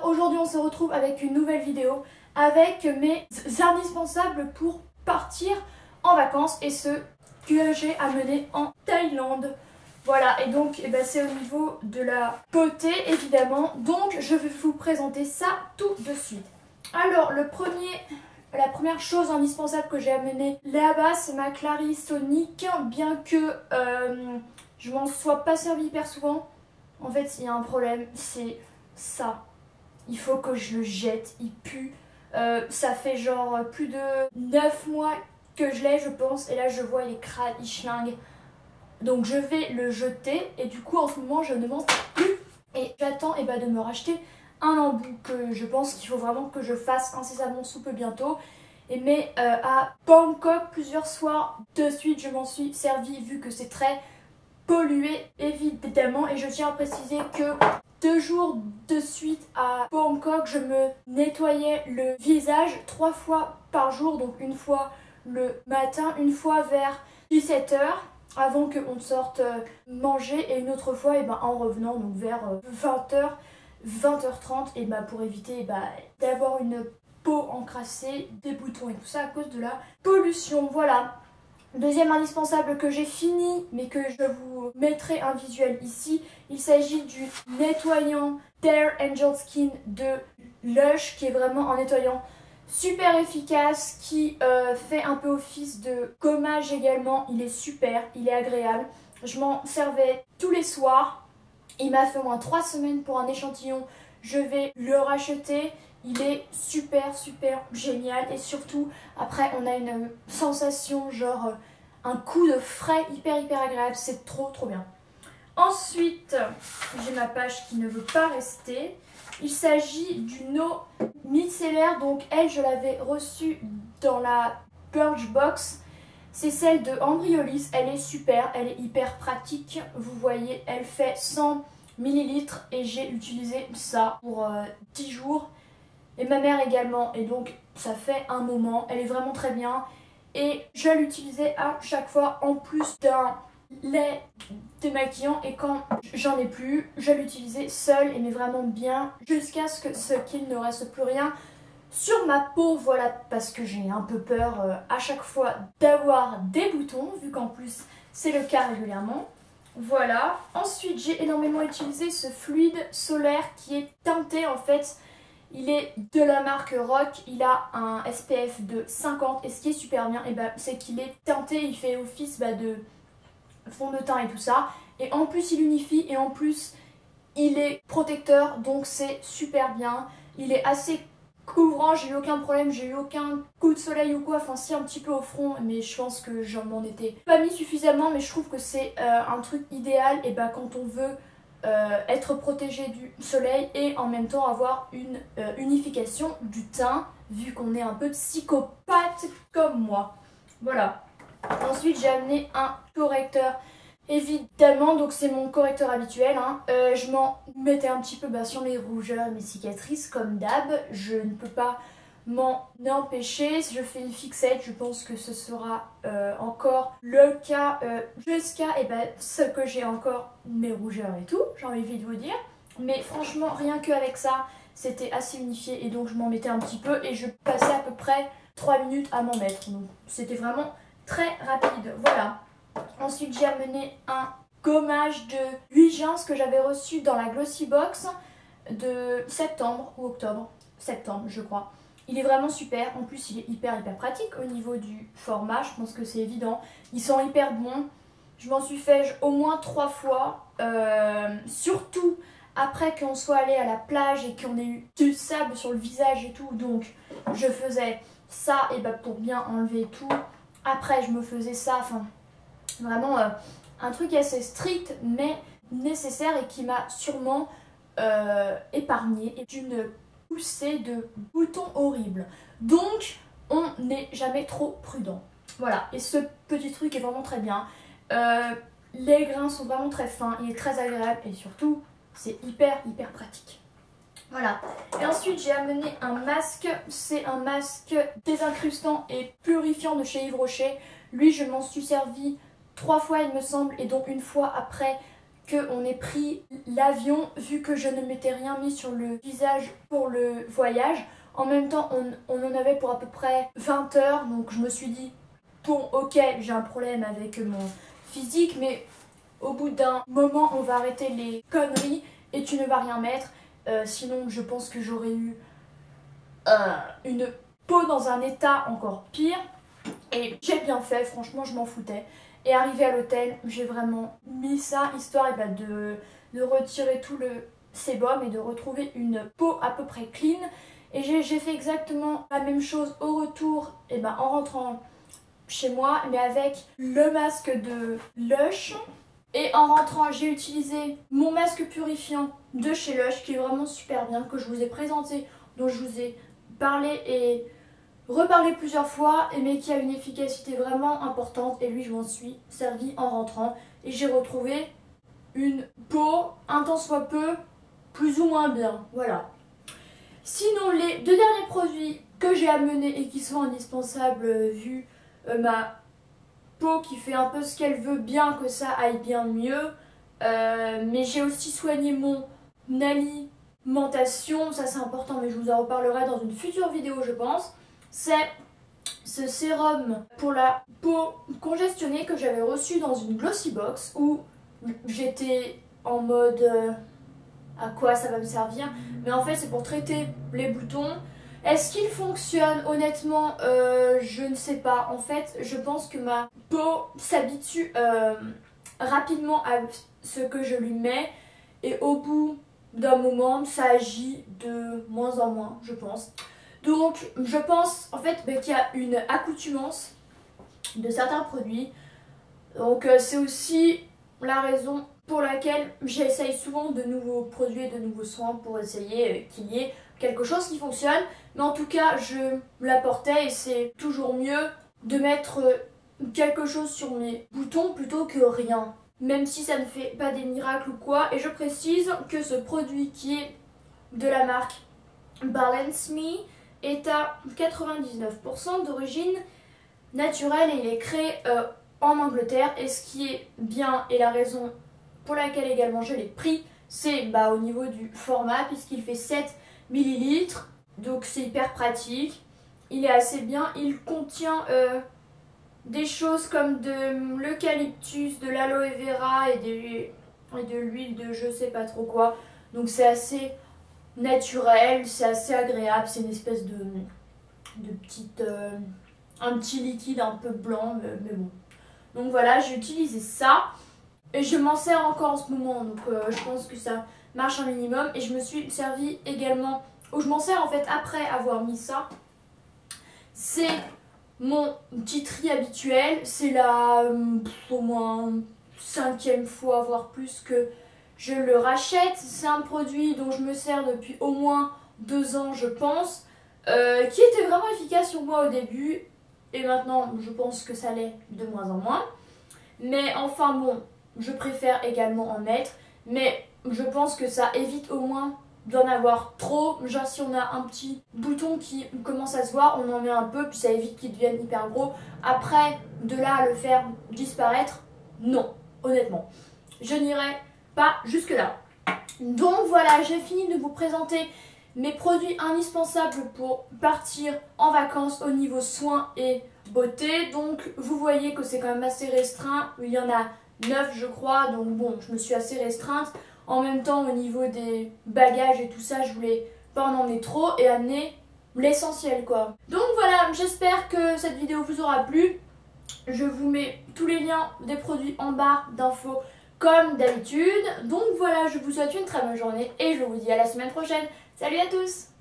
Alors aujourd'hui on se retrouve avec une nouvelle vidéo avec mes indispensables pour partir en vacances et ce que j'ai amené en Thaïlande. Voilà, et donc c'est au niveau de la beauté évidemment, donc je vais vous présenter ça tout de suite. Alors la première chose indispensable que j'ai amenée là-bas, c'est ma Clarisonic, bien que je m'en sois pas servi hyper souvent. En fait, il y a un problème, c'est ça. Il faut que je le jette, il pue. Ça fait genre plus de 9 mois que je l'ai, je pense, et là je vois il est crade, il schlingue. Donc je vais le jeter, et du coup en ce moment je ne m'en sers plus. Et j'attends de me racheter un embout que je pense qu'il faut vraiment que je fasse incessamment sous peu bientôt. Mais à Bangkok, plusieurs soirs de suite, je m'en suis servi vu que c'est très pollué évidemment. Et je tiens à préciser que 2 jours de suite à Bangkok, je me nettoyais le visage 3 fois par jour. Donc une fois le matin, une fois vers 17 h avant qu'on sorte manger et une autre fois en revenant donc vers 20 h, 20 h 30 pour éviter d'avoir une peau encrassée, des boutons et tout ça à cause de la pollution. Voilà. Deuxième indispensable que j'ai fini mais que je vous mettrai un visuel ici, il s'agit du nettoyant Bare Angel Skin de Lush qui est vraiment un nettoyant super efficace qui fait un peu office de gommage également. Il est super, il est agréable. Je m'en servais tous les soirs. Il m'a fait au moins 3 semaines pour un échantillon. Je vais le racheter. Il est super génial et surtout après on a une sensation genre un coup de frais hyper agréable. C'est trop bien. Ensuite j'ai ma page qui ne veut pas rester. Il s'agit d'une eau micellaire, donc elle je l'avais reçue dans la Birchbox. C'est celle de Embryolisse, elle est super, elle est hyper pratique. Vous voyez, elle fait 100 ml et j'ai utilisé ça pour 10 jours. Et ma mère également, et donc ça fait un moment, elle est vraiment très bien. Et je l'utilisais à chaque fois en plus d'un lait démaquillant, et quand j'en ai plus, je l'utilisais seule et mais vraiment bien jusqu'à ce qu'il ne reste plus rien sur ma peau. Voilà, parce que j'ai un peu peur à chaque fois d'avoir des boutons vu qu'en plus c'est le cas régulièrement. Voilà. Ensuite j'ai énormément utilisé ce fluide solaire qui est teinté en fait. Il est de la marque Rock, il a un SPF de 50 et ce qui est super bien c'est qu'il est teinté, il fait office de fond de teint et tout ça. Et en plus il unifie et en plus il est protecteur, donc c'est super bien. Il est assez couvrant, j'ai eu aucun problème, j'ai eu aucun coup de soleil ou quoi. Enfin si, un petit peu au front, mais je pense que je m'en étais pas mis suffisamment. Mais je trouve que c'est un truc idéal quand on veut être protégé du soleil et en même temps avoir une unification du teint vu qu'on est un peu psychopathe comme moi. Voilà. Ensuite j'ai amené un correcteur évidemment, donc c'est mon correcteur habituel. Je m'en mettais un petit peu sur mes rougeurs, mes cicatrices comme d'hab. Je ne peux pas m'en empêcher. Si je fais une fixette, je pense que ce sera encore le cas jusqu'à ce que j'ai encore mes rougeurs et tout, j'ai envie de vous dire. Mais franchement, rien qu'avec ça, c'était assez unifié et donc je m'en mettais un petit peu et je passais à peu près 3 minutes à m'en mettre. Donc c'était vraiment très rapide. Voilà. Ensuite j'ai amené un gommage de 8 gens que j'avais reçu dans la Glossy Box de septembre ou octobre. Septembre je crois. Il est vraiment super, en plus il est hyper pratique au niveau du format, je pense que c'est évident. Ils sont hyper bons, je m'en suis fait au moins 3 fois, surtout après qu'on soit allé à la plage et qu'on ait eu du sable sur le visage et tout. Donc je faisais ça pour bien enlever tout. Après je me faisais ça, enfin vraiment un truc assez strict mais nécessaire et qui m'a sûrement épargné d'une poussée de boutons horribles. Donc on n'est jamais trop prudent. Voilà, et ce petit truc est vraiment très bien. Les grains sont vraiment très fins, il est très agréable et surtout c'est hyper pratique. Voilà, et ensuite j'ai amené un masque. C'est un masque désincrustant et purifiant de chez Yves Rocher. Lui je m'en suis servi 3 fois il me semble, et donc une fois après qu'on ait pris l'avion vu que je ne m'étais rien mis sur le visage pour le voyage. En même temps, on en avait pour à peu près 20 heures, donc je me suis dit, bon ok, j'ai un problème avec mon physique, mais au bout d'un moment, on va arrêter les conneries et tu ne vas rien mettre. Sinon, je pense que j'aurais eu une peau dans un état encore pire. Et j'ai bien fait, franchement, je m'en foutais. Et arrivé à l'hôtel, j'ai vraiment mis ça, histoire de retirer tout le sébum et de retrouver une peau à peu près clean. Et j'ai fait exactement la même chose au retour, en rentrant chez moi, mais avec le masque de Lush. Et en rentrant, j'ai utilisé mon masque purifiant de chez Lush, qui est vraiment super bien, que je vous ai présenté, dont je vous ai parlé et reparlé plusieurs fois, mais qui a une efficacité vraiment importante. Et lui, je m'en suis servi en rentrant. Et j'ai retrouvé une peau, un tant soit peu, plus ou moins bien. Voilà. Sinon, les deux derniers produits que j'ai amenés et qui sont indispensables vu ma peau qui fait un peu ce qu'elle veut, bien que ça aille bien mieux. Mais j'ai aussi soigné mon alimentation, ça c'est important, mais je vous en reparlerai dans une future vidéo je pense. C'est ce sérum pour la peau congestionnée que j'avais reçu dans une glossy box où j'étais en mode à quoi ça va me servir, mais en fait c'est pour traiter les boutons. Est-ce qu'il fonctionne? Honnêtement, je ne sais pas. En fait, je pense que ma peau s'habitue rapidement à ce que je lui mets et au bout d'un moment, ça agit de moins en moins, je pense. Donc, je pense en fait qu'il y a une accoutumance de certains produits. Donc, c'est aussi la raison pour laquelle j'essaye souvent de nouveaux produits et de nouveaux soins pour essayer qu'il y ait quelque chose qui fonctionne. Mais en tout cas, je l'apportais et c'est toujours mieux de mettre quelque chose sur mes boutons plutôt que rien. Même si ça ne fait pas des miracles ou quoi. Et je précise que ce produit qui est de la marque Balance Me est à 99% d'origine naturelle et il est créé en Angleterre. Et ce qui est bien et la raison pour laquelle également je l'ai pris, c'est au niveau du format puisqu'il fait 7 ml. Donc c'est hyper pratique, il est assez bien, il contient des choses comme de l'eucalyptus, de l'aloe vera et de l'huile de je sais pas trop quoi. Donc c'est assez naturel, c'est assez agréable, c'est une espèce de petite, un petit liquide un peu blanc, mais bon. Donc voilà, j'ai utilisé ça et je m'en sers encore en ce moment, donc je pense que ça marche un minimum. Et je me suis servi également, où je m'en sers en fait après avoir mis ça, c'est mon petit tri habituel. C'est la au moins 5e fois, voire plus, que je le rachète. C'est un produit dont je me sers depuis au moins 2 ans je pense, qui était vraiment efficace sur moi au début et maintenant je pense que ça l'est de moins en moins. Mais enfin bon, je préfère également en mettre, mais je pense que ça évite au moins d'en avoir trop. Genre si on a un petit bouton qui commence à se voir, on en met un peu, puis ça évite qu'il devienne hyper gros. Après, de là à le faire disparaître, non, honnêtement. Je n'irai pas jusque là. Donc voilà, j'ai fini de vous présenter mes produits indispensables pour partir en vacances au niveau soins et beauté. Donc vous voyez que c'est quand même assez restreint, il y en a 9 je crois, donc bon, je me suis assez restreinte. En même temps, au niveau des bagages et tout ça, je voulais pas en emmener trop et amener l'essentiel quoi. Donc voilà, j'espère que cette vidéo vous aura plu. Je vous mets tous les liens des produits en barre d'infos comme d'habitude. Donc voilà, je vous souhaite une très bonne journée et je vous dis à la semaine prochaine. Salut à tous!